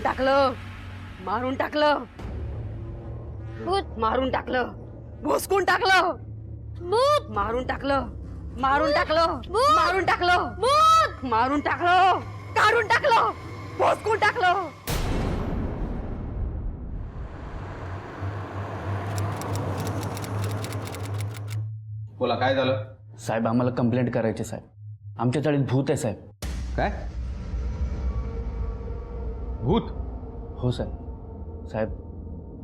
टाकलं, मारून टाकलं, भूत मारून टाकलं, भोसकून टाकलं, भूत मारून टाकलं, मारून टाकलं, भूत! मारून टाकलं, भूत मारून टाकलं, काढून टाकलं, भोसकून टाकलं. बोला काय झालं? साहेब आम्हाला कंप्लेंट करायची साहेब. आमच्या चाळीत भूत आहे साहेब. काय भूत? हो साहेब. साहेब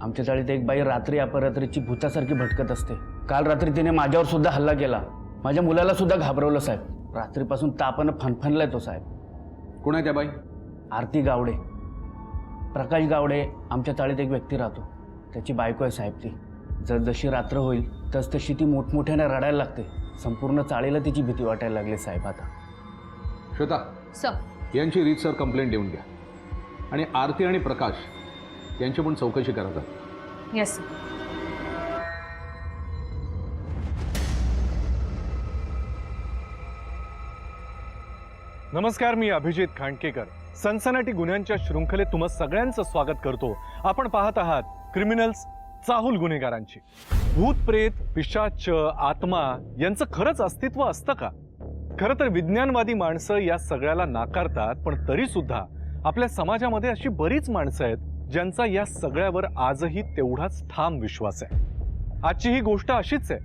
आमच्या चाळीत एक बाई रात्री अपरात्रीची भूतासारखी भटकत असते. काल रात्री तिने माझ्यावर सुद्धा हल्ला केला. माझ्या मुलाला सुद्धा घाबरवलं साहेब. रात्रीपासून तापानं फणफणलाय तो साहेब. कोण आहे त्या बाई? आरती गावडे, प्रकाश गावडे. आमच्या चाळीत एक व्यक्ती राहतो, त्याची बायको आहे साहेब ती. जशी रात्र होईल तशी ती मोठमोठ्याने रडायला लागते. संपूर्ण चाळीला तिची भीती वाटायला लागली साहेब. आता श्वेता, सर यांची रीतसर कंप्लेंट देऊन द्या आणि आरती आणि प्रकाश यांची पण चौकशी करा. Yes sir. नमस्कार, मी अभिजित खांडकेकर. सनसनाटी गुन्ह्यांच्या शृंखलेत तुम्हा सगळ्यांचं स्वागत करतो. आपण पाहत आहात क्रिमिनल्स, चाहूल गुन्हेगारांची. भूत प्रेत, पिशाच, आत्मा यांचं खरंच अस्तित्व असतं का? खरं तर विज्ञानवादी माणसं या सगळ्याला नाकारतात, पण तरी सुद्धा आपल्या समाजामध्ये अशी बरीच माणसं आहेत ज्यांचा या सगळ्यावर आजही तेवढाच ठाम विश्वास आहे. आजची ही गोष्ट अशीच आहे.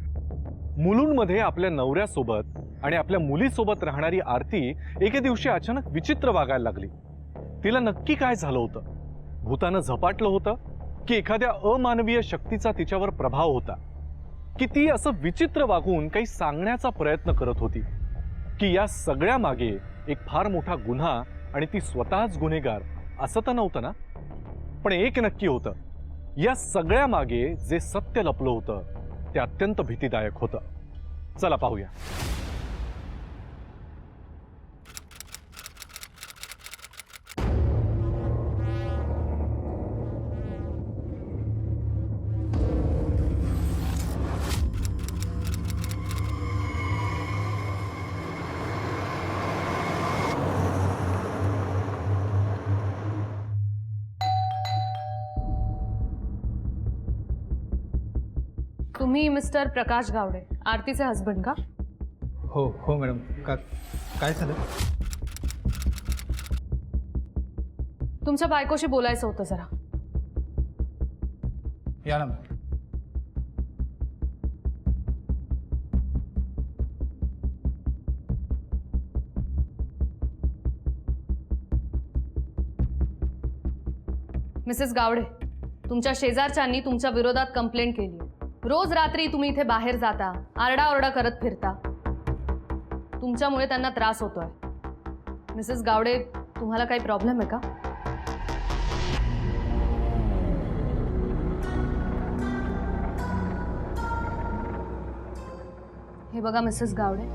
मुलुंडमध्ये आपल्या नवऱ्यासोबत आणि आपल्या मुलीसोबत राहणारी आरती एके दिवशी अचानक विचित्र वागायला लागली. तिला नक्की काय झालं होतं? भूतानं झपाटलं होतं की एखाद्या अमानवीय शक्तीचा तिच्यावर प्रभाव होता? की ती असं विचित्र वागून काही सांगण्याचा प्रयत्न करत होती? की या सगळ्या मागे एक फार मोठा गुन्हा आणि ती स्वतःच गुन्हेगार असं तर नव्हतं ना? पण एक नक्की होतं, या सगळ्या मागे जे सत्य लपलं होतं ते अत्यंत भीतीदायक होतं. चला पाहूया. तुम्ही मिस्टर प्रकाश गावडे, आरतीचे हस्बंड का? हो हो मॅडम. काय झालं? तुमच्या बायकोशी बोलायचं होतं जरा. या ना मॅडम. मिसेस गावडे, तुमच्या शेजारच्यांनी तुमच्या विरोधात कंप्लेंट केली. रोज रात्री तुम्ही इथे बाहेर जाता, आरडाओरडा करत फिरता. तुमच्यामुळे त्यांना त्रास होतोय. मिसेस गावडे, तुम्हाला काही प्रॉब्लेम आहे का? हे बघा मिसेस गावडे,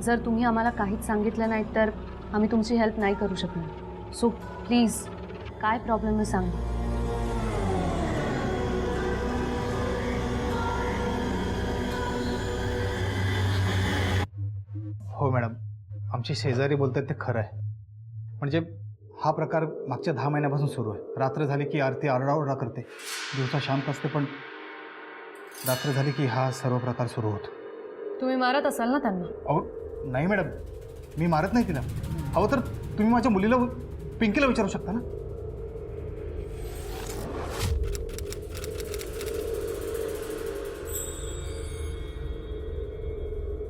जर तुम्ही आम्हाला काहीच सांगितलं नाही तर आम्ही तुमची हेल्प नाही करू शकणार. सो प्लीज, काय प्रॉब्लेम आहे सांगा. हो मॅडम, आमची शेजारी बोलतात ते खरं आहे. म्हणजे हा प्रकार मागच्या 10 महिन्यापासून सुरू आहे. रात्र झाली की आरती आरडाओरडा करते. दिवसा शांत असते, पण रात्र झाली की हा सर्व प्रकार सुरू होतो. तुम्ही मारत असाल ना त्यांना? अहो नाही मॅडम, मी मारत नाही तिला. अहो तर तुम्ही माझ्या मुलीला, पिंकीला विचारू शकता ना.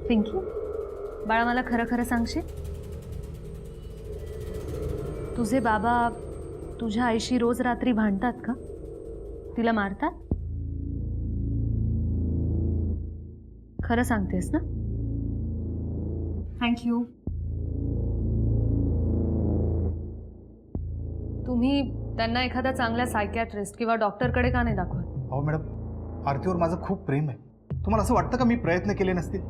पिंकी, बाळा मला खरं खरं सांगशील, तुझे बाबा तुझ्या आईशी रोज रात्री भांडतात का? तिला मारतात? खरं सांगतेस ना? थँक्यू. तुम्ही त्यांना एखादा चांगला सायकॅट्रिस्ट किंवा डॉक्टरकडे का नाही दाखवत? अहो मॅडम, आरतीवर माझं खूप प्रेम आहे. तुम्हाला असं वाटतं का मी प्रयत्न केले नसतील?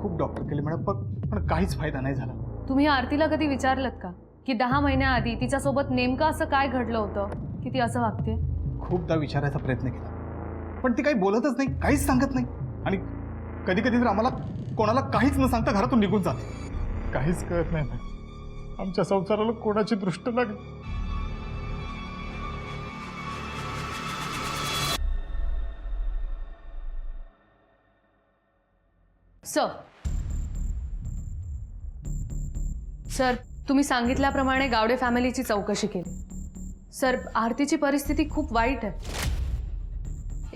खूप डॉक्टर केले मॅडम, पण काहीच फायदा नाही झाला. तुम्ही आरतीला कधी विचारलं का की 10 महिन्याआधी तिच्यासोबत नेमकं असं काय घडलं होतं की ती असं वागते? खूपदा विचारायचा प्रयत्न केला, पण ती काही बोलतच नाही, काहीच सांगत नाही. आणि कधी कधी तर आम्हाला कोणाला काहीच न सांगता घरातून निघून जाते. काहीच कळत नाही. आमच्या संसाराला कोणाची दृष्ट लागली. सर, तुम्ही सांगितल्याप्रमाणे गावडे फॅमिलीची चौकशी केली. सर, आरतीची परिस्थिती खूप वाईट आहे.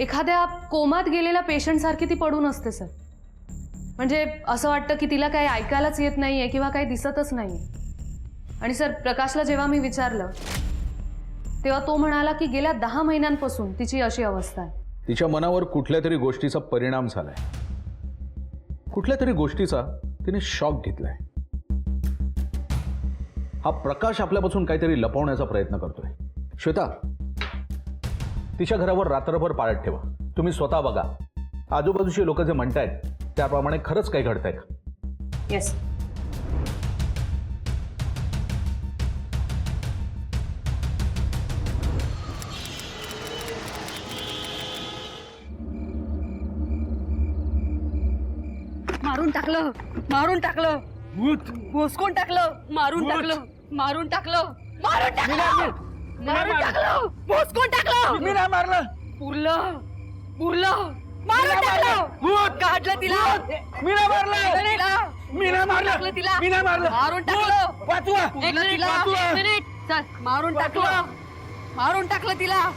एखाद्या कोमात गेलेल्या पेशंटसारखी ती पडून असते सर. म्हणजे असं वाटतं की तिला काही ऐकायलाच येत नाहीये किंवा काही दिसतच नाहीये. आणि सर, प्रकाशला जेव्हा मी विचारलं तेव्हा तो म्हणाला की गेल्या 10 महिन्यांपासून तिची अशी अवस्था आहे. तिच्या मनावर कुठल्या तरी गोष्टीचा परिणाम झालाय. कुठल्या तरी गोष्टीचा तिने शॉक घेतलाय. हा प्रकाश आपल्यापासून काहीतरी लपवण्याचा प्रयत्न करतोय. श्वेता, तिच्या घरावर रात्रभर पाळत ठेवा. तुम्ही स्वतः बघा, आजूबाजूचे लोक जे म्हणतायत त्याप्रमाणे खरंच काही घडतंय का? येस. मारून टाकलं, मारून टाकलं, भोसकून टाकलं, मारून टाकलं, मारून टाकलं, मारून टाकलं, मारून टाकलं, भोसकून टाकलं. मी नाही मारलं. पुरलं, पुरलं, मारून टाकलं, काढलं तिला. मी नाही मारलं. तिला. मी नाही मारलं. टाकलं तिला. मी नाही मारलं. मारून टाकलं. वाचवा. एक मिनिट, एक मिनिट. चल, मारून टाकलं, मारून टाकलं तिला.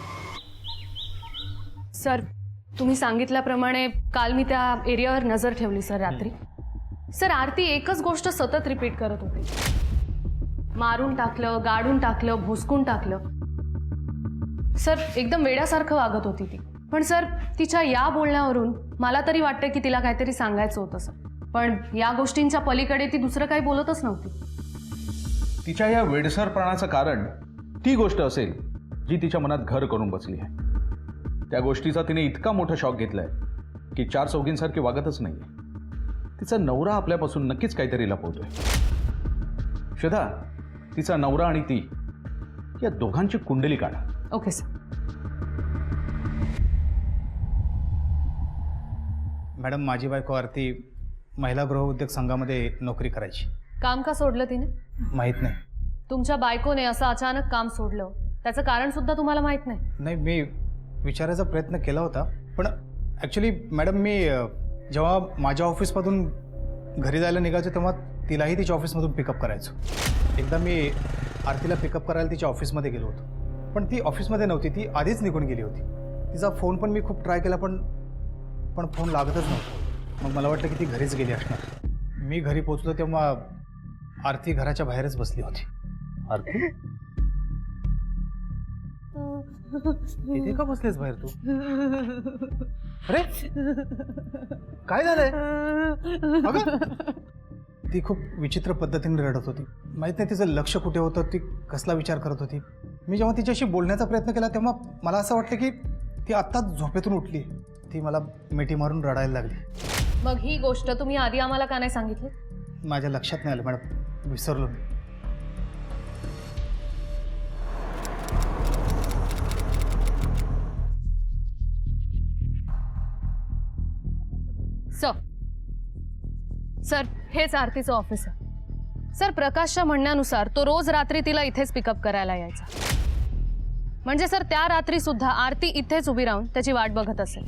सर, तुम्ही सांगितल्याप्रमाणे काल मी त्या एरियावर नजर ठेवली सर रात्री. सर, आरती एकच गोष्ट सतत रिपीट करत होती. मारून टाकलं, गाडून टाकलं, भुसकून टाकलं. सर, एकदम वेड्यासारखं वागत होती ती. पण सर, तिच्या या बोलण्यावरून मला तरी वाटतं की तिला काहीतरी सांगायचं होतं सर. पण या गोष्टींच्या पलीकडे ती दुसरं काही बोलतच नव्हती. तिच्या या वेडसरपणाचं कारण ती गोष्ट असेल जी तिच्या मनात घर करून बसली आहे. त्या गोष्टीचा तिने इतका मोठा शॉक घेतलाय की 4 चौघींसारखी वागतच नाहीये. तिचा नवरा आपल्यापासून नक्कीच काहीतरी लपवतोय. श्वेता, तिचा नवरा आणि ती या दोघांची कुंडली काढा. Okay sir. मॅडम, माझी बायको आरती महिला गृहउद्योग संघामध्ये नोकरी करायची. काम का सोडलं तिने? माहीत नाही. तुमच्या बायकोने असं अचानक काम सोडलं, त्याचं कारण सुद्धा तुम्हाला माहित नाही? नाही, मी विचारायचा प्रयत्न केला होता. पण ॲक्च्युली मॅडम, मी जेव्हा माझ्या ऑफिसमधून घरी जायला निघायचो तेव्हा तिलाही तिच्या ऑफिसमधून पिकअप करायचो. एकदा मी आरतीला पिकअप करायला तिच्या ऑफिसमध्ये गेलो होतो. पण ती ऑफिसमध्ये नव्हती, ती आधीच निघून गेली होती. तिचा फोन पण मी खूप ट्राय केला, पण फोन लागतच नव्हता. मग मला वाटलं की ती घरीच गेली असणार. मी घरी पोचलो तेव्हा आरती घराच्या बाहेरच बसली होती. आरती, इथे का बसलेस बाहेर तू? अरे, काय झालंय? अगं, ती खूप विचित्र पद्धतीने रडत होती. माहित नाही तिचं लक्ष कुठे होतं, ती कसला विचार करत होती. मी जेव्हा तिच्याशी बोलण्याचा प्रयत्न केला तेव्हा मला असं वाटतं की ती आत्ताच झोपेतून उठली. ती मला मिठी मारून रडायला लागली. मग ही गोष्ट तुम्ही आधी आम्हाला का नाही सांगितली? माझ्या लक्षात नाही आलं मॅडम, विसरलो मी. सर, हेच आरतीचं ऑफिस आहे. सर, प्रकाशच्या म्हणण्यानुसार तो रोज रात्री तिला इथेच पिकअप करायला यायचा. म्हणजे सर, त्या रात्री सुद्धा आरती इथेच उभी राहून त्याची वाट बघत असेल.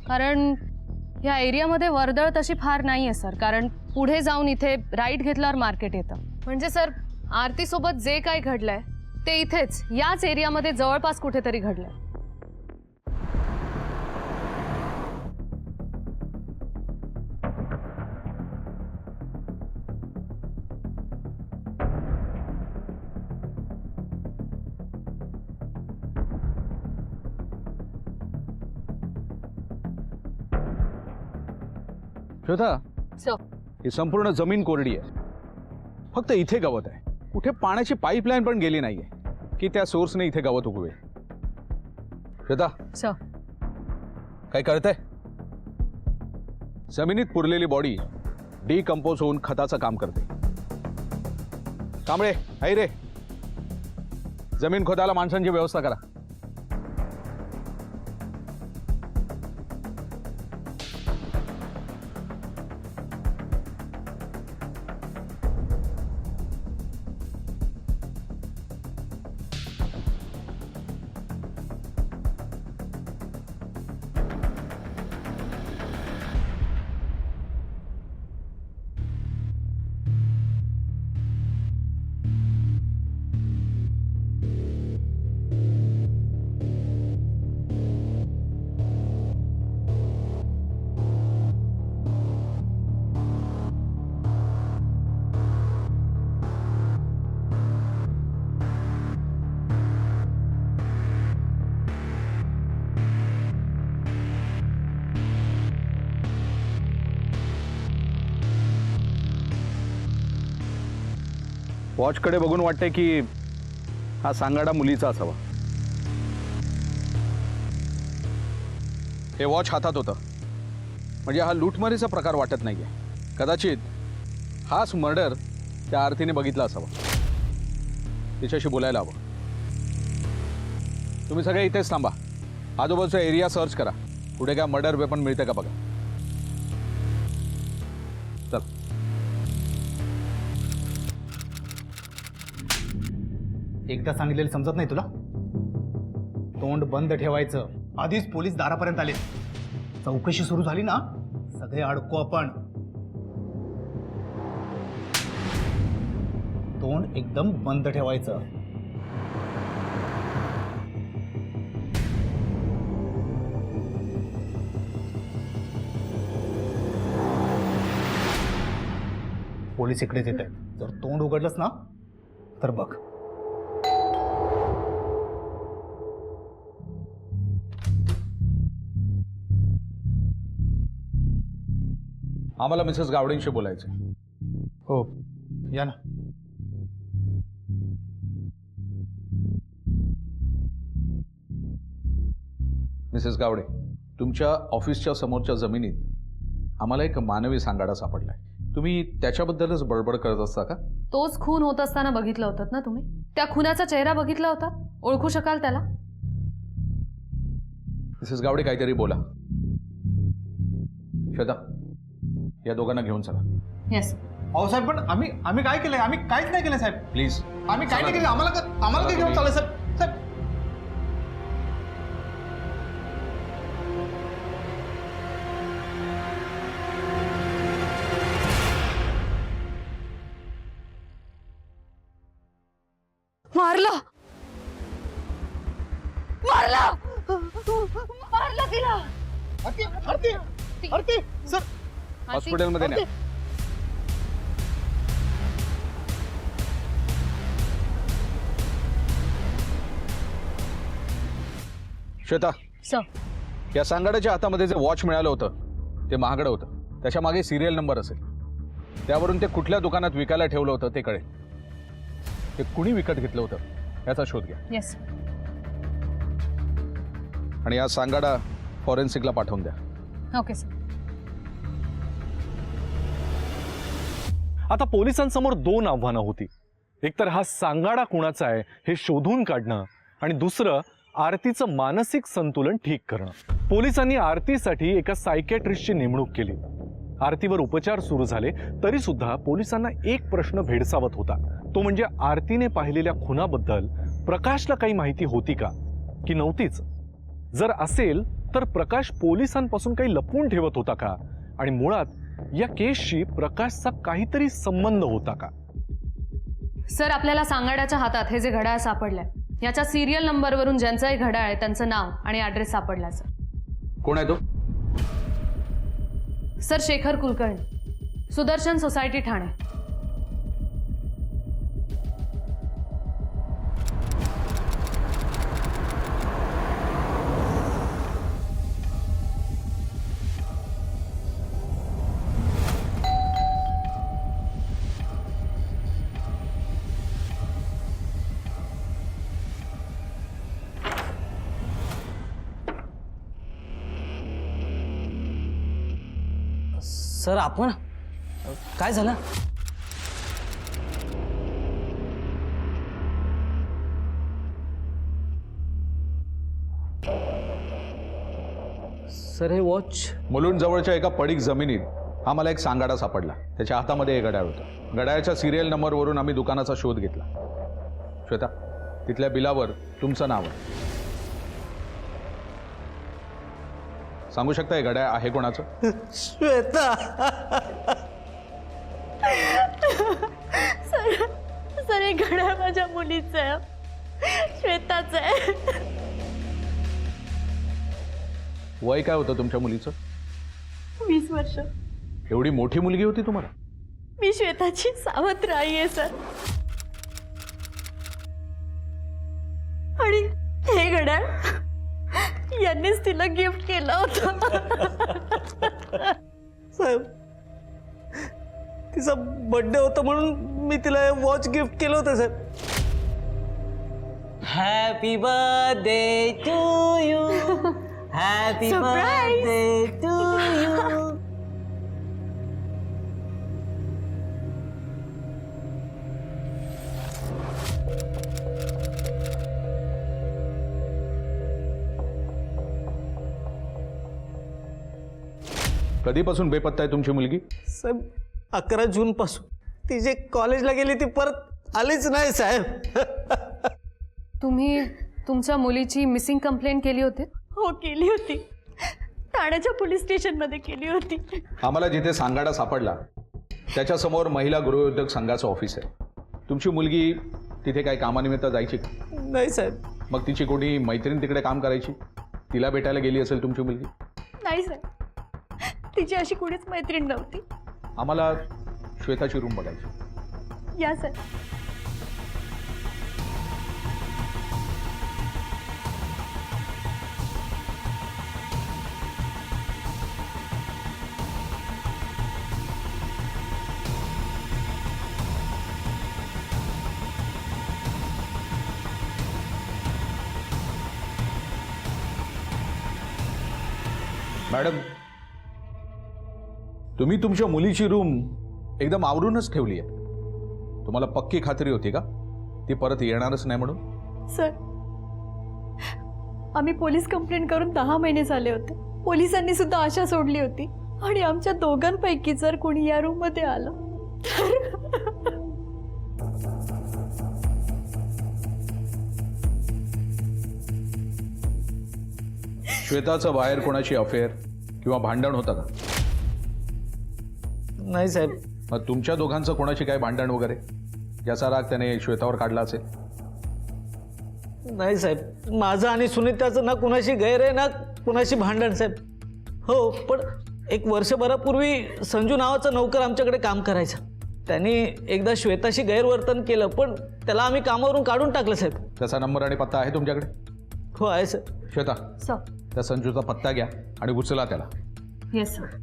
कारण या एरियामध्ये वर्दळ तशी फार नाहीये सर. कारण पुढे जाऊन इथे राईट घेतल्यावर मार्केट येतं. म्हणजे सर, आरतीसोबत जे काही घडलंय ते इथेच याच एरियामध्ये जवळपास कुठेतरी घडलंय. श्वेता, सर, ही संपूर्ण जमीन कोरडी आहे. फक्त इथे गवत आहे. कुठे पाण्याची पाईपलाईन पण गेली नाहीये की त्या सोर्सने इथे गवत उगवेल. श्वेता, सर, काय कळतंय? जमिनीत पुरलेली बॉडी डिकंपोज होऊन खताचं काम करते. कांबळे, आई रे, जमीन खोदायला माणसांची व्यवस्था करा. वॉचकडे बघून वाटतंय की हा सांगाडा मुलीचा असावा. हे वॉच हातात होतं म्हणजे हा लूटमारीचा प्रकार वाटत नाहीये. कदाचित हाच मर्डर त्या आरतीने बघितला असावा. तिच्याशी बोलायला हवं. तुम्ही सगळे इथेच थांबा. आजूबाजूचा एरिया सर्च करा. पुढे काय मर्डर वेपन मिळते का बघा. चल. एकदा सांगितलेलं समजत नाही तुला? तोंड बंद ठेवायचं. आधीच पोलीस दारापर्यंत आले. चौकशी सुरू झाली ना, सगळे अडकू आपण. तोंड एकदम बंद ठेवायचं. पोलीस इकडेच येत आहेत. जर तोंड उघडलंस ना तर बघ. आम्हाला मिसेस गावडेंशी बोलायचं. हो, या ना. मिसेस गावडे, तुमच्या ऑफिसच्या समोरच्या जमिनीत आम्हाला एक मानवी सांगाडा सापडलाय. तुम्ही त्याच्याबद्दलच बडबड करत असता का? तोच खून होत असताना बघितलं होतं ना तुम्ही? त्या खुनाचा चेहरा बघितला होता? ओळखू शकाल त्याला? मिसेस गावडे, काहीतरी बोला. श्वेता, या दोघांना घेऊन चला. येस. अहो साहेब, पण आम्ही काय केलंय? आम्ही काहीच नाही केलं साहेब. प्लीज. आम्ही काय नाही केलं. आम्हाला काय घेऊन चाललंय साहेब? साहेब, मारलं मारलं मारलं तिला. आरती सर, हॉस्पिटलमध्ये न्या. श्वेता, सर. या सांगाड्याच्या हातामध्ये जे वॉच मिळालं होतं ते महागडं होतं. त्याच्या मागे सिरियल नंबर असेल. त्यावरून ते कुठल्या दुकानात विकायला ठेवलं होतं ते कळेल. ते कुणी विकत घेतलं होतं याचा शोध घ्या. येस. आणि हा सांगाडा फॉरेन्सिकला पाठवून द्या. Okay sir. आता पोलिसांसमोर दोन आव्हानं होती. एकतर हा सांगाडा कुणाचा आहे हे शोधून काढणं, आणि दुसरं आरतीचं मानसिक संतुलन ठीक करणं. पोलिसांनी आरतीसाठी एका सायकॅट्रिस्टची नेमणूक केली. आरतीवर उपचार सुरू झाले तरी सुद्धा पोलिसांना एक प्रश्न भेडसावत होता. तो म्हणजे आरतीने पाहिलेल्या खुनाबद्दल प्रकाशला काही माहिती होती का, की नव्हतीच? जर असेल तर प्रकाश पोलिसांपासून काही लपवून ठेवत होता का, आणि मुळात या केसशी प्रकाशचा काहीतरी संबंध होता का? सर, आपल्याला सांगाड्याच्या हातात हे जे घड्याळ सापडलंय याच्या सिरियल नंबरवरून ज्यांचंही घड्याळ आहे त्यांचं नाव आणि ॲड्रेस सापडला. सर, कोण आहे तो? Sir, Shekhar Kulkarni, Sudarshan society, Thane. Sir, आपण काय झालं? सर, हे वॉच मुलुंड जवळच्या एका पडीक जमिनीत आम्हाला एक सांगाडा सापडला. त्याच्या हातामध्ये एक घड्याळ होतं. घड्याळच्या सिरियल नंबरवरून आम्ही दुकानाचा शोध घेतला. श्वेता, तिथल्या बिलावर तुमचं नाव आहे. सांगू शकता हे घड्याळ आहे कोणाचं? श्वेता. सर, हे घड्याळ माझ्या मुलीचं आहे, श्वेताचं आहे. वय काय होतं तुमच्या मुलीचं? 20 वर्ष. एवढी मोठी मुलगी होती तुम्हाला? मी श्वेताची सावत्र आई आहे सर. आणि हे घड्याळ यांनीच तिला गिफ्ट केलं होतं. साहेब, तिचा बर्थडे होता म्हणून मी तिला वॉच गिफ्ट केलं होतं sir. Happy birthday to you. Happy birthday to you. कधीपासून बेपत्ता आहे तुमची मुलगी? साहेब 11 जून पासून ती जे कॉलेजला गेली ती परत आलीच नाही साहेब. तुम्ही तुमच्या मुलीची मिसिंग कंप्लेंट केली होती? हो केली होती, ठाण्याच्या पोलीस स्टेशनमध्ये केली होती. आम्हाला जिथे सांगाडा सापडला त्याच्यासमोर महिला गृहोद्योग संघाचं ऑफिस आहे. तुमची मुलगी तिथे काही कामानिमित्त जायची का? नाही साहेब. मग तिची कोणी मैत्रीण तिकडे काम करायची, तिला भेटायला गेली असेल तुमची मुलगी? नाही साहेब, तिची अशी कुणीच मैत्रीण नव्हती. आम्हाला श्वेताची रूम बघायची. या सर. मॅडम, तुम्ही तुमच्या मुलीची रूम एकदम आवरूनच ठेवली आहे. तुम्हाला पक्की खात्री होती का ती परत येणारच नाही म्हणून? सर, आम्ही पोलीस कंप्लेंट करून 10 महिने झाले होते. पोलिसांनी सुद्धा आशा सोडली होती आणि आमच्या दोघांपैकी जर कोणी या रूम मध्ये आलं श्वेताचं बाहेर कोणाची अफेअर किंवा भांडण होतं का? नाही साहेब. मग तुमच्या दोघांचं कोणाची काय भांडण वगैरे, ज्याचा राग त्याने श्वेतावर काढला असेल? नाही साहेब, माझं आणि सुनीताचं ना कुणाशी गैर आहे ना कुणाशी भांडण साहेब. हो, पण 1 वर्षभरापूर्वी संजू नावाचा नौकर आमच्याकडे काम करायचा. त्यांनी एकदा श्वेताशी गैरवर्तन केलं, पण त्याला आम्ही कामावरून काढून टाकलं साहेब. त्याचा नंबर आणि पत्ता आहे तुमच्याकडे? हो आहे सर. श्वेता, सर. त्या संजूचा पत्ता घ्या आणि उचला त्याला. Yes sir.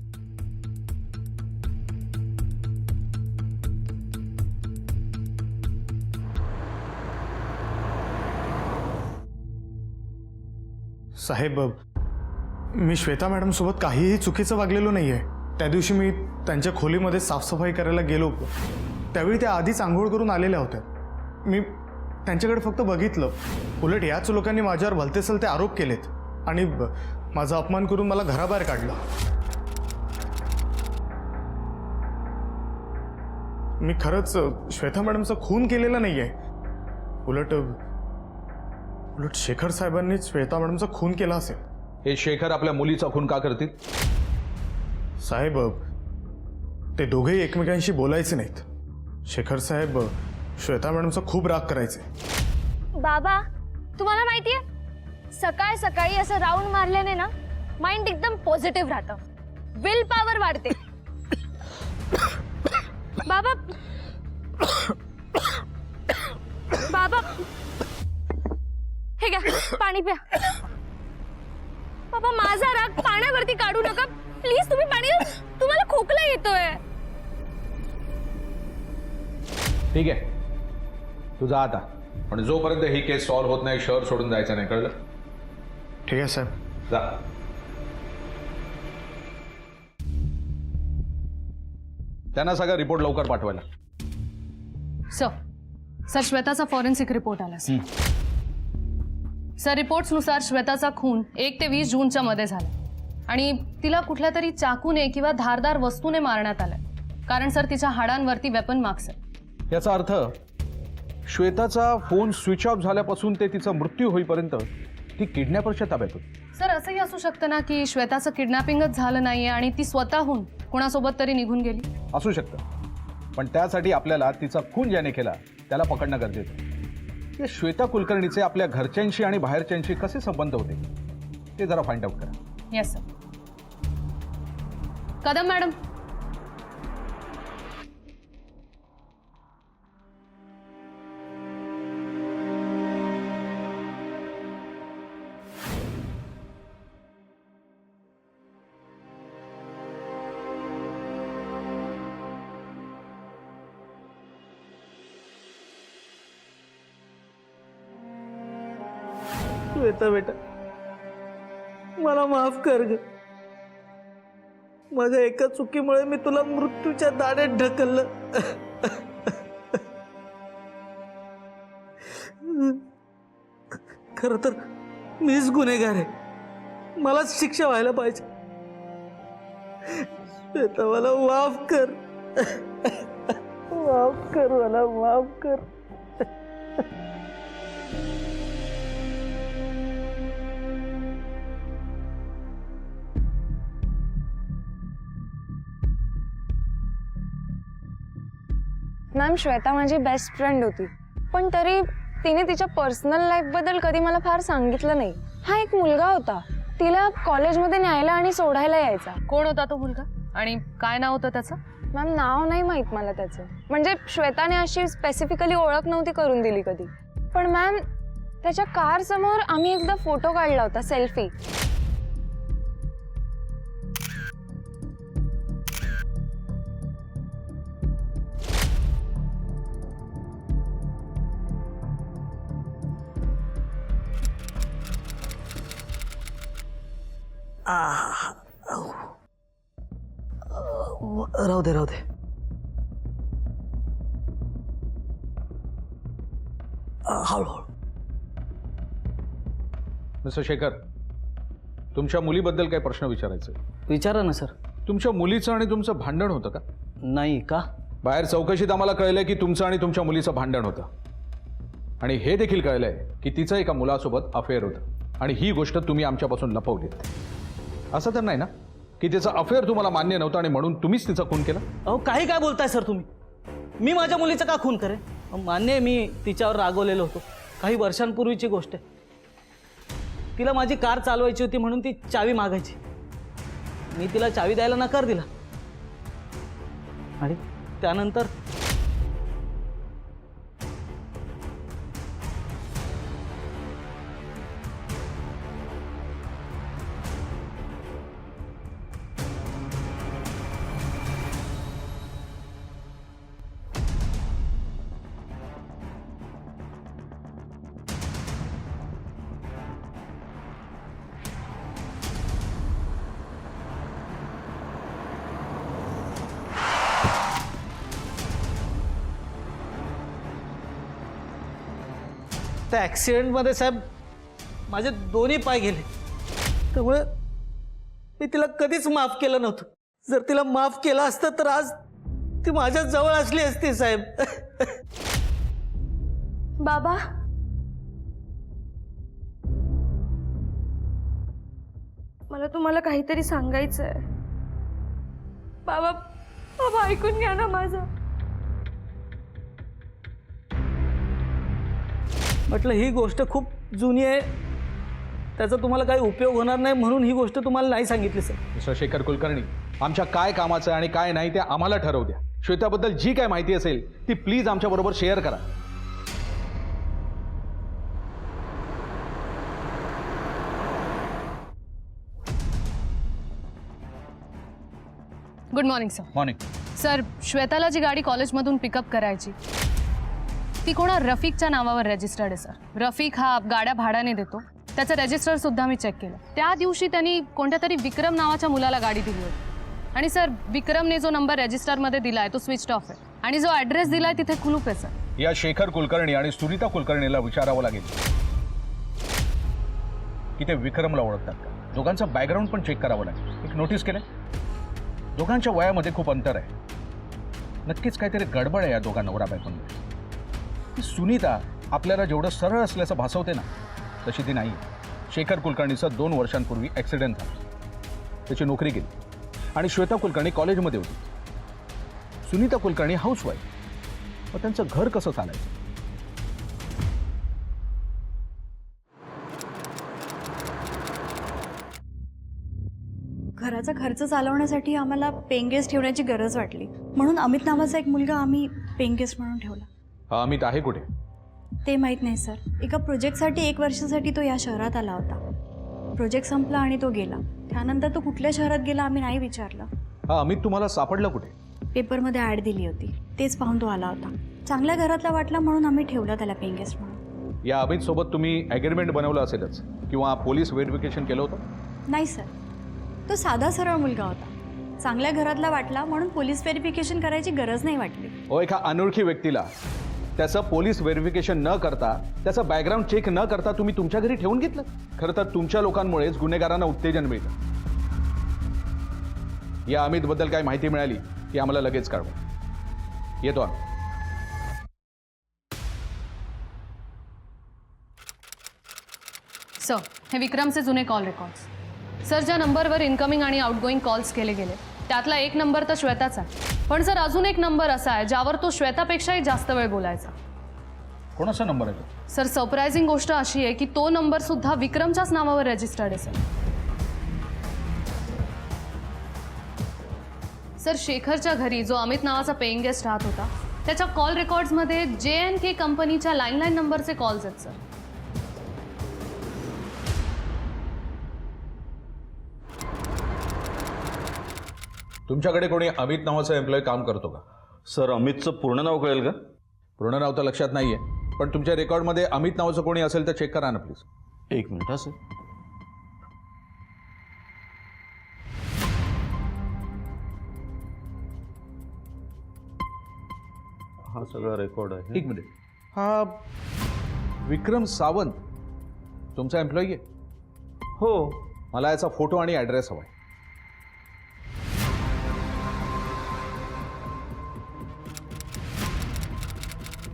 साहेब, मी श्वेता मॅडमसोबत काहीही चुकीचं वागलेलो नाही आहे. त्या दिवशी मी त्यांच्या खोलीमध्ये साफसफाई करायला गेलो, त्यावेळी त्या आधीच आंघोळ करून आलेल्या होत्या. मी त्यांच्याकडे फक्त बघितलं. उलट याच लोकांनी माझ्यावर भलतेसलते आरोप केलेत आणि माझा अपमान करून मला घराबाहेर काढलं. मी खरंच श्वेता मॅडमचा खून केलेला नाही आहे. उलट शेखर साहेबांनीच श्वेता मॅडमचा खून केला असेल. हे शेखर आपल्या मुलीचा खून का करतील? साहेब, ते दोघेही एकमेकांशी बोलायचे नाहीत. शेखर साहेब श्वेता मॅडमचा खूप राग करायचे. बाबा, तुम्हाला माहितीये सकाळ सकाळी असं राऊंड मारल्याने ना माइंड एकदम पॉझिटिव्ह राहतं, विल पॉवर वाढते. बाबा बाबा हे घ्या पाणी प्या. बाबा, माझा राग पाण्यावरती काढू नका प्लीज. तुम्ही पाणी, तुम्हाला खोकला येतोय. ठीक आहे, तू जा आता, पण जोपर्यंत ही केस सॉल्व्ह होत नाही शहर सोडून जायचं नाही, कळलं? ठीक आहे साहेब. जा. त्यांना सगळा रिपोर्ट लवकर पाठवायला. सर, श्वेताचा फॉरेन्सिक रिपोर्ट आला. सर, रिपोर्ट्सनुसार श्वेताचा खून 1 ते 20 जूनच्या मध्ये झाला आणि तिला कुठल्या तरी चाकूने किंवा धारदार वस्तूने मारण्यात आलं. कारण सर, तिच्या हाडांवरती वेपन मार्क्स आहेत. याचा अर्थ श्वेताचा फोन स्विच ऑफ झाल्यापासून ते तिचा मृत्यू होईपर्यंत ती किडनॅपरच्या ताब्यात होती. सर, असंही असू शकतं ना की श्वेताचं किडनॅपिंगच झालं नाहीये आणि ती स्वतःहून कोणासोबत तरी निघून गेली. असू शकतं, पण त्यासाठी आपल्याला तिचा खून ज्याने केला त्याला पकडणं गरजेचं आहे. या श्वेता कुलकर्णीचे आपल्या घरच्यांशी आणि बाहेरच्यांशी कसे संबंध होते ते जरा फाइंड आउट करा. Yes sir. Kadam madam, Shweta बेटा, मला माफ कर ग. माझ्या एका चुकीमुळे मी तुला मृत्यूच्या दाढेत ढकललं. खरं तर मीच गुन्हेगार आहे, मलाच शिक्षा व्हायला पाहिजे. श्वेता मला माफ कर, माफ कर, मला माफ कर. मॅम, श्वेता माझी बेस्ट फ्रेंड होती, पण तरी तिने तिच्या पर्सनल लाईफबद्दल कधी मला फार सांगितलं नाही. हा एक मुलगा होता, तिला कॉलेजमध्ये न्यायला आणि सोडायला यायचा. कोण होता तो मुलगा आणि काय नाव होतं त्याचं? मॅम, नाव नाही माहीत मला त्याचं. म्हणजे श्वेताने अशी स्पेसिफिकली ओळख नव्हती करून दिली कधी. पण मॅम, त्याच्या कार समोर आम्ही एकदा फोटो काढला होता, सेल्फी. राहू दे, राहू दे. हळूहळू. मिस्टर शेखर, तुमच्या मुलीबद्दल काही प्रश्न विचारायचे. विचारा ना सर. तुमच्या मुलीचं आणि तुमचं भांडण होतं का? नाही का? बाहेर चौकशीत आम्हाला कळलंय की तुमचं आणि तुमच्या मुलीचं भांडण होतं, आणि हे देखील कळलंय की तिचं एका मुलासोबत अफेअर होतं, आणि ही गोष्ट तुम्ही आमच्यापासून लपवलीत. असं तर नाही ना की तिचं अफेअर तुम्हाला मान्य नव्हतं आणि म्हणून तुम्हीच तिचा खून केला? अहो, काही काय बोलताय सर तुम्ही? मी माझ्या मुलीचं का खून करेन? मान्य आहे, मी तिच्यावर रागवलेलो होतो. काही वर्षांपूर्वीची गोष्ट आहे. तिला माझी कार चालवायची होती म्हणून ती चावी मागायची. मी तिला चावी द्यायला नकार दिला, आणि त्यानंतर त्या ॲक्सिडेंटमध्ये साहेब माझे दोन्ही पाय गेले. त्यामुळे मी तिला कधीच माफ केलं नव्हतं. जर तिला माफ केलं असतं तर आज ती माझ्या जवळ असली असती साहेब. बाबा, मला तुम्हाला काहीतरी सांगायचं आहे. बाबा, बाबा ऐकून घ्या ना माझं. म्हटलं ही गोष्ट खूप जुनी आहे, त्याचा तुम्हाला काही उपयोग होणार नाही म्हणून ही गोष्ट तुम्हाला नाही सांगितली सर. मिस्टर शेखर कुलकर्णी, आमच्या काय कामाचं आणि काय नाही ते आम्हाला ठरवू द्या. श्वेताबद्दल जी काय माहिती असेल ती प्लीज आमच्याबरोबर शेअर करा. Good morning sir. Morning. Sir, श्वेताला जी गाडी कॉलेजमधून पिकअप करायची ती कोणा रफिकच्या नावावर रजिस्टर्ड आहे सर. रफिक हा गाड्या भाड्याने देतो. त्याचं रजिस्टर सुद्धा मी चेक केलं. त्या दिवशी त्यांनी कोणत्या तरी विक्रम नावाच्या मुलाला गाडी दिली होती. आणि सर, विक्रमने जो नंबर रजिस्टरमध्ये दिला आहे तो स्विच ऑफ आहे, आणि जो ॲड्रेस दिला आहे तिथे कुलूप आहे सर. या शेखर कुलकर्णी आणि सुनीता कुलकर्णीला विचारावं लागेल की ते विक्रमला ओळखतात का. दोघांचं बॅकग्राऊंड पण चेक करावं लागेल. एक नोटीस केलं, दोघांच्या वयामध्ये खूप अंतर आहे. नक्कीच काहीतरी गडबड आहे या दोघा नवरा बायकोंमध्ये. सुनीता आपल्याला जेवढं सरळ असल्याचं भासवते ना, तशी ती नाही. शेखर कुलकर्णीचा 2 वर्षांपूर्वी ॲक्सिडेंट झाला, त्याची नोकरी गेली, आणि श्वेता कुलकर्णी कॉलेजमध्ये होती. सुनीता कुलकर्णी हाऊसवाईफ. मग त्यांचं घर कसं चालायचं? घराचा खर्च चालवण्यासाठी आम्हाला पेइंग गेस्ट ठेवण्याची गरज वाटली, म्हणून अमित नावाचा एक मुलगा आम्ही पेइंग गेस्ट म्हणून ठेवला. हा अमित आहे कुठे? ते माहीत नाही सर. एका प्रोजेक्टसाठी 1 वर्षासाठी तो या शहरात आला होता. प्रोजेक्ट संपला आणि तो गेला. त्यानंतर तो कुठल्या शहरात गेला आम्ही नाही विचारलं. हा अमित तुम्हाला सापडला कुठे? पेपरमध्ये ॲड दिली होती, तेच पाहून तो आला होता. चांगल्या घरातला वाटला म्हणून आम्ही ठेवला त्याला पेइंग गेस्ट म्हणून. या अमित सोबत तुम्ही ॲग्रीमेंट बनवलं असेलच किंवा पोलीस व्हेरिफिकेशन केलं होतं? नाही सर, तो साधा सरळ मुलगा होता. चांगल्या घरातला वाटला म्हणून पोलीस व्हेरिफिकेशन करायची गरज नाही वाटली. एका अनोळखी व्यक्तीला त्याचं पोलीस व्हेरिफिकेशन न करता, त्याचं बॅकग्राऊंड चेक न करता तुम्ही तुमच्या घरी ठेवून घेतलं. खरं तर तुमच्या लोकांमुळेच गुन्हेगारांना उत्तेजन मिळतं. या अमितबद्दल काय माहिती मिळाली की आम्हाला लगेच कळवा. येतो आम्ही. सर, हे विक्रमचे जुने कॉल रेकॉर्ड्स. सर, ज्या नंबरवर इनकमिंग आणि आउटगोईंग कॉल्स केले गेले त्यातला एक नंबर तर श्वेताचा, पण सर अजून एक नंबर असा आहे ज्यावर तो श्वेतापेक्षाही जास्त वेळ बोलायचा. कोणाचा नंबर आहे तो? सर, सरप्रायझिंग गोष्ट अशी आहे की तो नंबर सुद्धा विक्रमच्याच नावावर रजिस्टर्ड आहे सर. सर, शेखरच्या घरी जो अमित नावाचा पेइंग गेस्ट राहत होता त्याच्या कॉल रेकॉर्ड्समध्ये JNK कंपनीच्या लँडलाईन नंबरचे कॉल्स आहेत सर. तुमच्याकडे कोणी अमित नावाचा एम्प्लॉय काम करतो का? सर, अमितचं पूर्ण नाव कळेल का? पूर्ण नाव तर लक्षात नाहीये, पण तुमच्या रेकॉर्डमध्ये अमित नावाचं कोणी असेल तर चेक करा ना प्लीज. एक मिनिट. सर, हा सगळा रेकॉर्ड आहे. एक मिनिट. हा विक्रम सावंत तुमचा एम्प्लॉई आहे? हो. मला याचा फोटो आणि ॲड्रेस हवा आहे.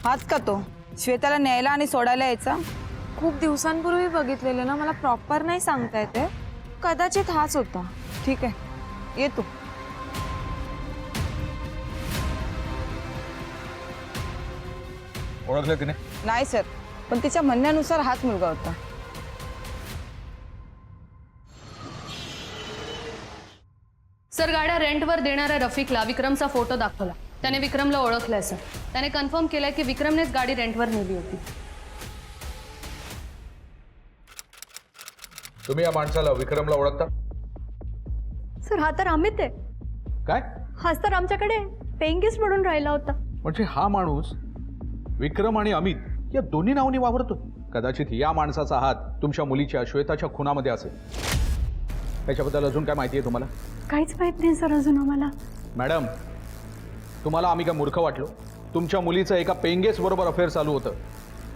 हाच का तो श्वेताला न्यायला आणि सोडायला यायचा? खूप दिवसांपूर्वी बघितलेलं ना, मला प्रॉपर नाही सांगता येते. कदाचित हाच होता. ठीक आहे, ये तू. ओळखलं की नाही? नाही सर, पण तिच्या म्हणण्यानुसार हाच मुलगा होता. सर, गाड्या रेंटवर देणाऱ्या रफिकला विक्रमचा फोटो दाखवला. त्याने विक्रमला ओळखलंय सर. त्याने कन्फर्म केलंय की विक्रमनेच गाडी रेंटवर नेली होती. तुम्ही या माणसाला विक्रमला ओळखता? सर, हा तर अमित आहे. काय? हाच तर आमच्याकडे पेइंग गेस्ट म्हणून राहिला होता. म्हणजे हा माणूस विक्रम आणि अमित या दोन्ही नावांनी वावरतो. कदाचित या माणसाचा हात तुमच्या मुलीच्या श्वेताच्या खुनामध्ये असेल. त्याच्याबद्दल अजून काय माहिती आहे तुम्हाला? काहीच माहित नाही सर अजून आम्हाला. मॅडम, तुम्हाला आम्ही काय मूर्ख वाटलो? तुमच्या मुलीचं एका पेंगेस बरोबर अफेअर चालू होतं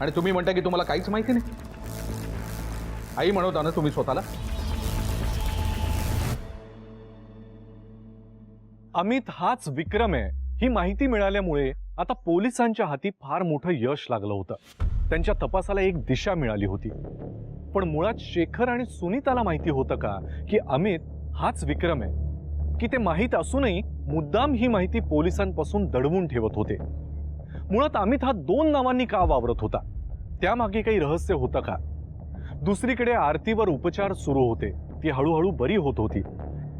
आणि तुम्ही म्हणता की तुम्हाला काहीच माहिती नाही. आई म्हणता ना तुम्ही स्वतःला. अमित हाच विक्रम आहे ही माहिती मिळाल्यामुळे आता पोलिसांच्या हाती फार मोठं यश लागलं होतं. त्यांच्या तपासाला एक दिशा मिळाली होती. पण मुळात शेखर आणि सुनीताला माहिती होतं का की अमित हाच विक्रम आहे? की ते माहीत असूनही मुद्दाम ही माहिती पोलिसांपासून दडवून ठेवत होते? मुळात अमित हा दोन नावांनी का वावरत होता? त्यामागे काही रहस्य होतं का? दुसरीकडे आरतीवर उपचार सुरू होते. ती हळूहळू बरी होत होती,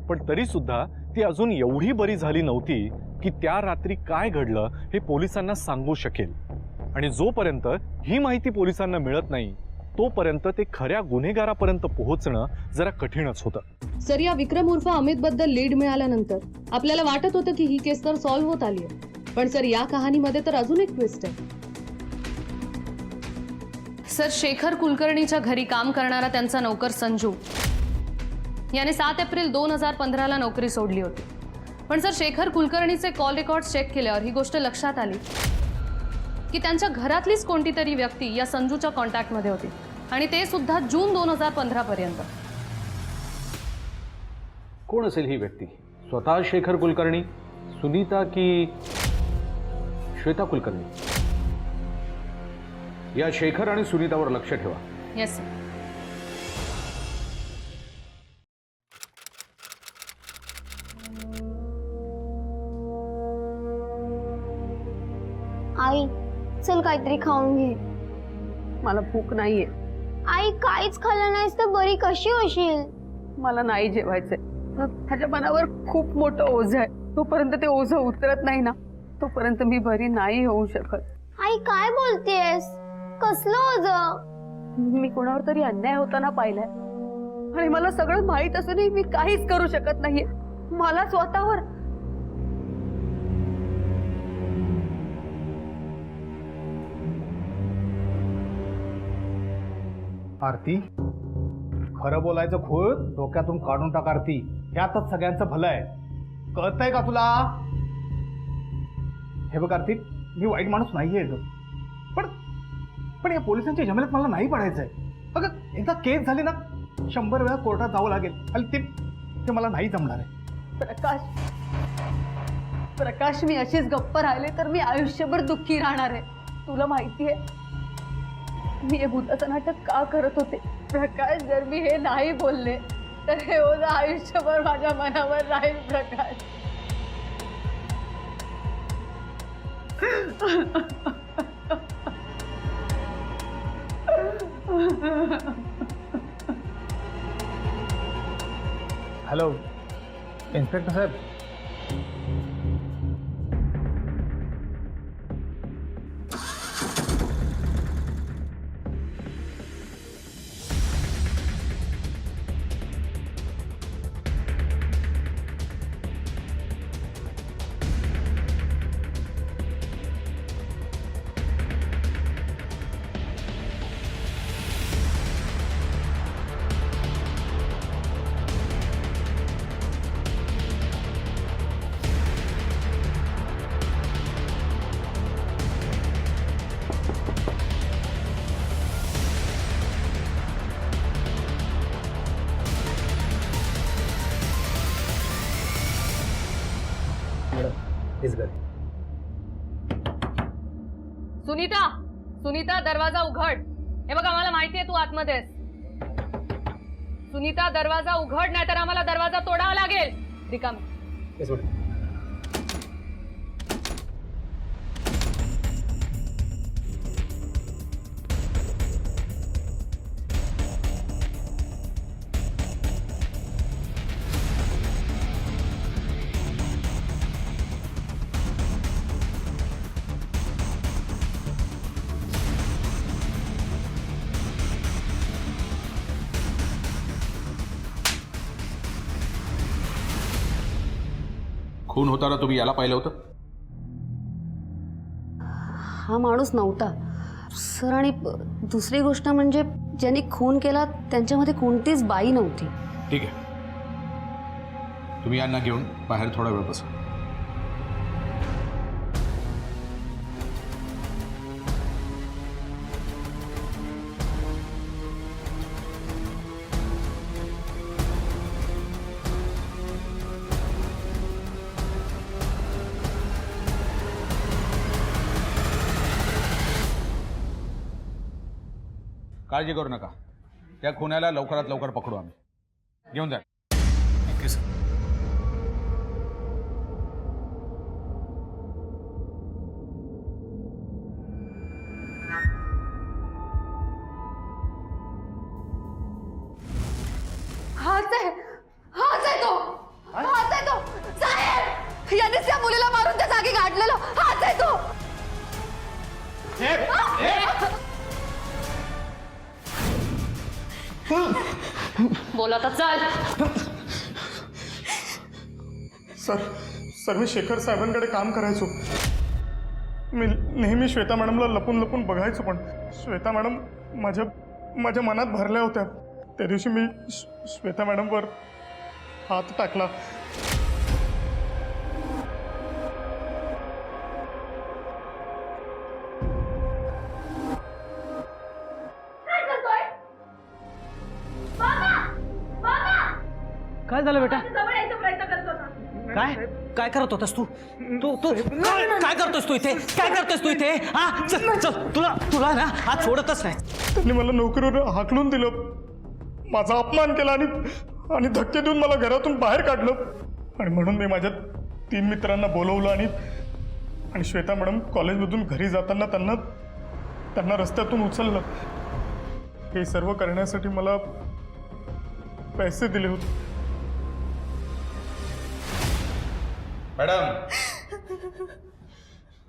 पण तरी सुद्धा ती अजून एवढी बरी झाली नव्हती की त्या रात्री काय घडलं हे पोलिसांना सांगू शकेल. आणि जोपर्यंत ही माहिती पोलिसांना मिळत नाही तोपर्यंत ते खऱ्या गुन्हेगारापर्यंत पोहोचणं जरा कठीणच होतं. सर, या विक्रम उर्फ अमित बद्दल लीड मिळाल्यानंतर आपल्याला वाटत होतं की ही केस तर सॉल्व्ह होत आली आहे. पण सर, या कहाणीमध्ये तर अजून एक ट्विस्ट आहे. सर, शेखर कुलकर्णीच्या घरी काम करणारा त्यांचा नौकर संजू याने 7 एप्रिल 2015ला नोकरी सोडली होती. पण सर, शेखर कुलकर्णीचे कॉल रेकॉर्ड चेक केल्यावर ही गोष्ट लक्षात आली की त्यांच्या घरातलीच कोणती तरी व्यक्ती या संजूच्या कॉन्टॅक्टमध्ये होती, आणि ते सुद्धा जून 2015 पर्यंत. कोण असेल ही व्यक्ती? स्वतः शेखर कुलकर्णी, सुनीता की श्वेता कुलकर्णी? या शेखर आणि सुनीतावर लक्ष ठेवा. Yes sir. आई, चल काहीतरी खाऊन घे. मला भूक नाहीये. आई, काहीच खाल्लं नाहीस तर बरी कशी होशील? मला नाही जेवायचंय. त्याच्या मनावर खूप मोठं ओझं आहे. तोपर्यंत ते ओझं उतरत नाही ना, तोपर्यंत मी बरी नाही होऊ शकत. आई, काय बोलतेस? कसलं ओझं? मी कोणावर तरी अन्याय होताना पाहिलाय आणि मला सगळं माहित असूनही मी काहीच करू शकत नाहीये. मला स्वतःवर आरती, खरं बोलायचं खूळ डोक्यातून काढून टाक आरती. यातच सगळ्यांचं भलं आहे. कळतंय का तुला? हे बघ आरती, मी वाईट माणूस नाहीये ग, पण या पोलिसांच्या झमेल्यात मला नाही पडायचंय. अगं एकदा केस झाली ना 100 वेळा कोर्टात जावं लागेल आणि ते मला नाही जमणार आहे. प्रकाश, मी अशीच गप्प राहिले तर मी आयुष्यभर दुःखी राहणार आहे. तुला माहिती आहे मी हे भूताचं नाटक का करत होते? प्रकाश, जर मी हे नाही बोलले तर हे ओझं आयुष्यभर माझ्या मनावर राहील. प्रकाश, हॅलो इन्स्पेक्टर साहेब. सुनीता, दरवाजा उघड. हे बघ, आम्हाला माहिती आहे तू आतमध्ये आहेस. सुनीता, दरवाजा उघड, नाहीतर आम्हाला दरवाजा तोडावा लागेल. रिकामी. खून होताना तुम्ही याला पाहिलं होतं? हा माणूस नव्हता सर. आणि दुसरी गोष्ट म्हणजे ज्यांनी खून केला त्यांच्यामध्ये कोणतीच बाई नव्हती. ठीक आहे, तुम्ही यांना घेऊन बाहेर थोडा वेळ बसा. काळजी करू नका, त्या खुन्याला लवकरात लवकर पकडू आम्ही. घेऊन जा. Okay sir. हाच आहे तो साहेब. यानेच त्या मुलीला मारून त्या जागी गाडलेला हाच आहे तो. बोला तर चल. सर मी शेखर साहेबांकडे काम करायचो. मी नेहमी श्वेता मॅडमला लपून लपून बघायचो, पण श्वेता मॅडम माझ्या मनात भरल्या होत्या. त्या दिवशी मी श्वेता मॅडमवर हात टाकला. काय झालं बेटा? काय काय करत होतास तू? तू तू काय करतोस तू इथे? काय करतोस तू इथे? हा, चल चल, तुला ना हात सोडतच नाही. त्यांनी मला नोकरीवर हाकलून दिलं, माझा अपमान केला आणि धक्के देऊन मला घरातून बाहेर काढलं. आणि म्हणून मी माझ्या 3 मित्रांना बोलवलं आणि श्वेता मॅडम कॉलेजमधून घरी जाताना त्यांना रस्त्यातून उचललं. हे सर्व करण्यासाठी मला पैसे दिले होते. मॅडम,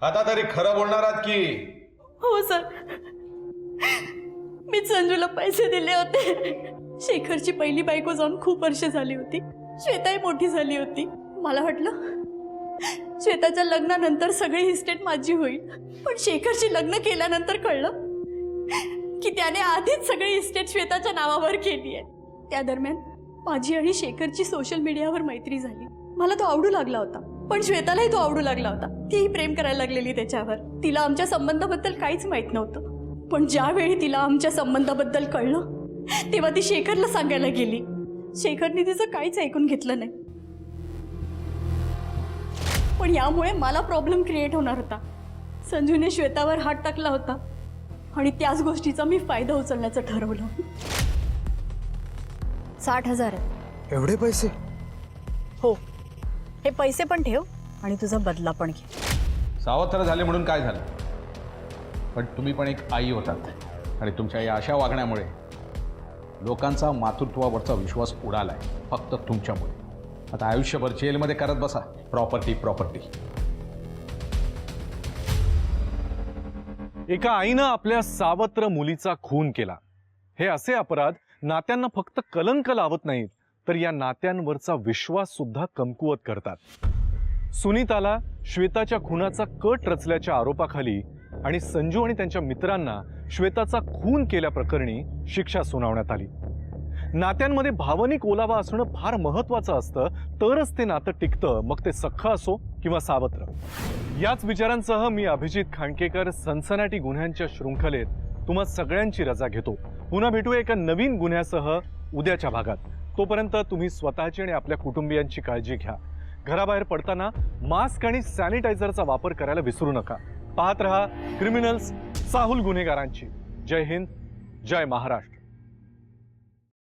आता तरी खरं बोलणार आहात की? हो सर, मी संजूला पैसे दिले होते. शेखरची पहिली बायको जाऊन खूप वर्ष झाली होती. श्वेताही मोठी झाली होती. मला वाटलं श्वेताच्या लग्नानंतर सगळी इस्टेट माझी होईल, पण शेखरची लग्न केल्यानंतर कळलं की त्याने आधीच सगळी इस्टेट श्वेताच्या नावावर केली आहे. त्या दरम्यान माझी आणि शेखरची सोशल मीडियावर मैत्री झाली. मला तो आवडू लागला होता, पण श्वेतालाही तो आवडू लागला होता. तीही प्रेम करायला लागलेली त्याच्यावर. तिला आमच्या संबंधाबद्दल काहीच माहीत नव्हतं, पण ज्यावेळी तिला आमच्या संबंधाबद्दल कळलं तेव्हा ती शेखरला सांगायला गेली. शेखरने तिचं काहीच ऐकून घेतलं नाही. पण यामुळे मला प्रॉब्लेम क्रिएट होणार होता. संजूने श्वेतावर हात टाकला होता आणि त्याच गोष्टीचा मी फायदा उचलण्याचं ठरवलं. 60,000 आहे. एवढे पैसे? हो, हे पैसे पण ठेव आणि तुझा बदला पण घे. सावत्र झाले म्हणून काय झालं, पण तुम्ही पण एक आई होतात आणि तुमच्या या अशा वागण्यामुळे लोकांचा मातृत्वावरचा विश्वास उडालाय फक्त तुमच्यामुळे. आता आयुष्यभर जेलमध्ये करत बसा प्रॉपर्टी प्रॉपर्टी. एका आईनं आपल्या सावत्र मुलीचा खून केला. हे असे अपराध नात्यांना फक्त कलंक लावत नाहीत, तर या नात्यांवरचा विश्वास सुद्धा कमकुवत करतात. सुनीताला श्वेताच्या खुनाचा कट रचल्याच्या आरोपाखाली आणि संजू आणि त्यांच्या मित्रांना श्वेताचा खून केल्याप्रकरणी शिक्षा सुनावण्यात आली. नात्यांमध्ये भावनिक ओलावा असणं फार महत्त्वाचं असतं, तरच ते नातं टिकतं, मग ते सख्ख असो किंवा सावत्र. याच विचारांसह मी अभिजित खांडकेकर सनसनाटी गुन्ह्यांच्या शृंखलेत तुम्हा सगळ्यांची रजा घेतो. पुन्हा भेटूया एका नवीन गुन्ह्यासह उद्याच्या भागात. तोपर्यंत तुम्ही स्वतःची आणि आपल्या कुटुंबियांची काळजी घ्या. घराबाहेर पडताना मास्क आणि सॅनिटायझरचा वापर करायला विसरू नका. पाहत रहा क्रिमिनल्स चाहूल गुन्हेगारांची. जय हिंद, जय महाराष्ट्र.